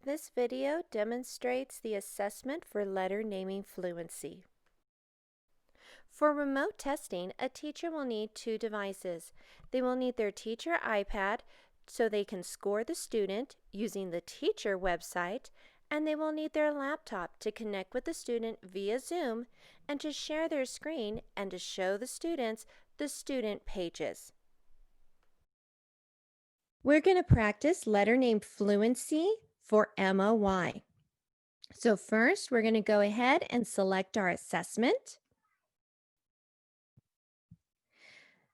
This video demonstrates the assessment for letter naming fluency. For remote testing, a teacher will need two devices. They will need their teacher iPad so they can score the student using the teacher website, and they will need their laptop to connect with the student via Zoom and to share their screen and to show the students the student pages. We're going to practice letter name fluency for MOY. So first, we're going to go ahead and select our assessment.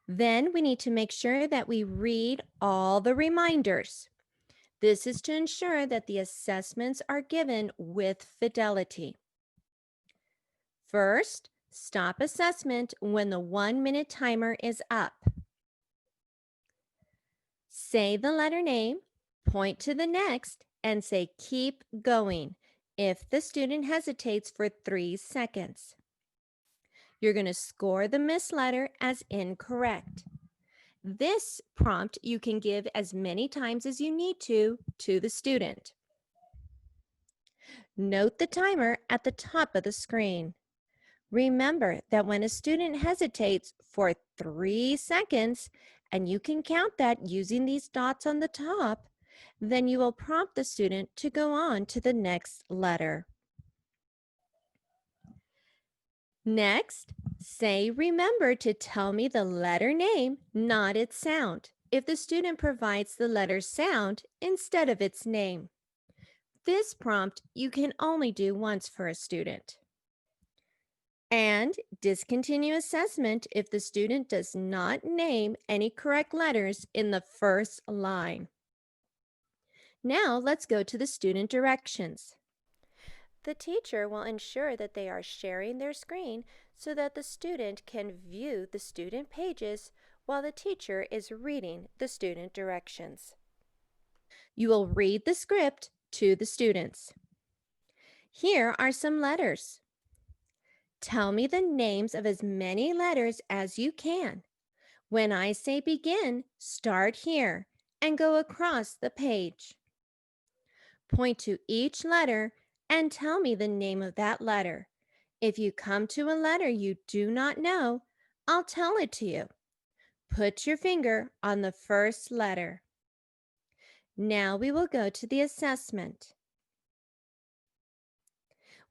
Then we need to make sure that we read all the reminders. This is to ensure that the assessments are given with fidelity. First, stop assessment when the 1-minute timer is up. Say the letter name, point to the next, and say keep going if the student hesitates for 3 seconds. You're going to score the missed letter as incorrect. This prompt you can give as many times as you need to the student. Note the timer at the top of the screen. Remember that when a student hesitates for 3 seconds, and you can count that using these dots on the top, then you will prompt the student to go on to the next letter. Next, say remember to tell me the letter name, not its sound, if the student provides the letter sound instead of its name. This prompt you can only do once for a student. And discontinue assessment if the student does not name any correct letters in the first line. Now let's go to the student directions. The teacher will ensure that they are sharing their screen so that the student can view the student pages while the teacher is reading the student directions. You will read the script to the students. Here are some letters. Tell me the names of as many letters as you can. When I say begin, start here and go across the page. Point to each letter and tell me the name of that letter. If you come to a letter you do not know, I'll tell it to you. Put your finger on the first letter. Now we will go to the assessment.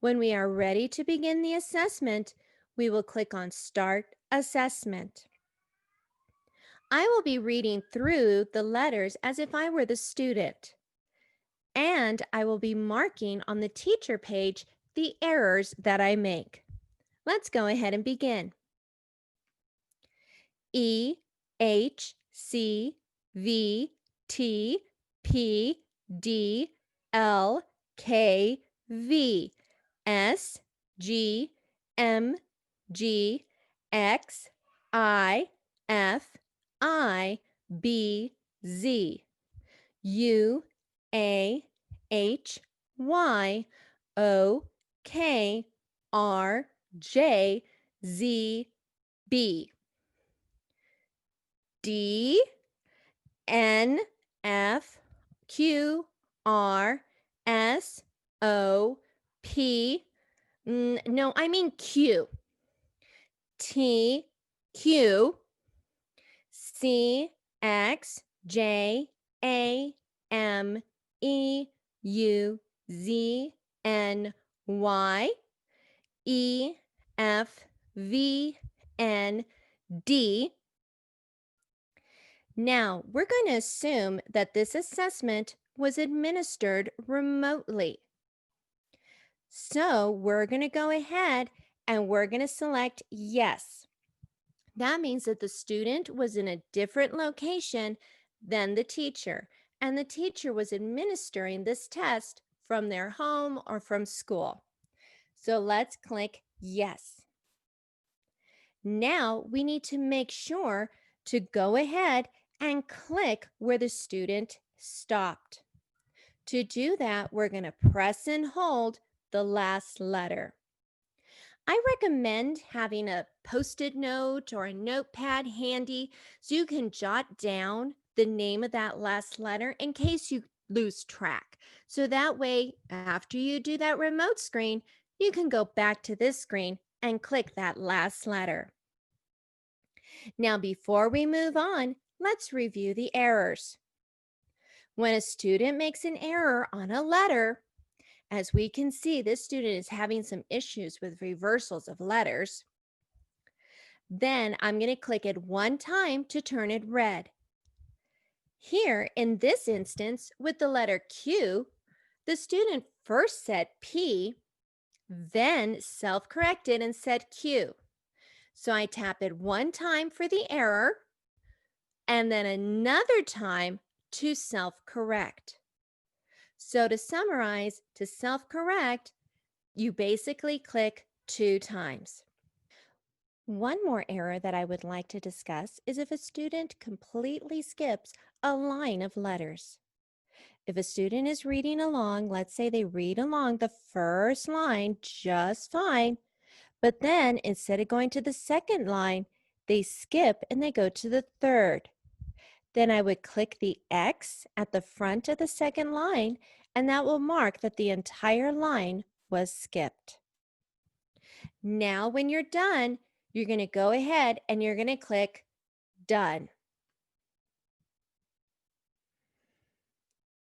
When we are ready to begin the assessment, we will click on Start Assessment. I will be reading through the letters as if I were the student, and I will be marking on the teacher page the errors that I make. Let's go ahead and begin. E, H, C, V, T, P, D, L, K, V, S, G, M, G, X, I, F, I, B, Z, U, A, H, Y, O, K, R, J, Z, B, D, N, F, Q, R, S, O, P, no, I mean Q, T, Q, C, X, J, A, M, E, U, Z, N, Y, E, F, V, N, D. Now, we're going to assume that this assessment was administered remotely. So we're going to go ahead and we're going to select yes. That means that the student was in a different location than the teacher, and the teacher was administering this test from their home or from school. So let's click yes. Now we need to make sure to go ahead and click where the student stopped. To do that, we're going to press and hold the last letter. I recommend having a Post-it note or a notepad handy so you can jot down the name of that last letter in case you lose track. So that way, after you do that remote screen, you can go back to this screen and click that last letter. Now, before we move on, let's review the errors. When a student makes an error on a letter, as we can see, this student is having some issues with reversals of letters. Then I'm going to click it one time to turn it red. Here, in this instance, with the letter Q, the student first said P, then self-corrected and said Q. So I tap it one time for the error and then another time to self-correct. So to summarize, to self-correct, you basically click 2 times. One more error that I would like to discuss is if a student completely skips a line of letters. If a student is reading along, let's say they read along the first line just fine, but then instead of going to the second line, they skip and they go to the third. Then I would click the X at the front of the second line, and that will mark that the entire line was skipped. Now, when you're done, you're going to go ahead and you're going to click Done.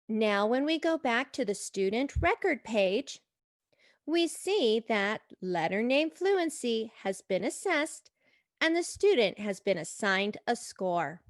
Now, when we go back to the student record page, we see that letter name fluency has been assessed and the student has been assigned a score.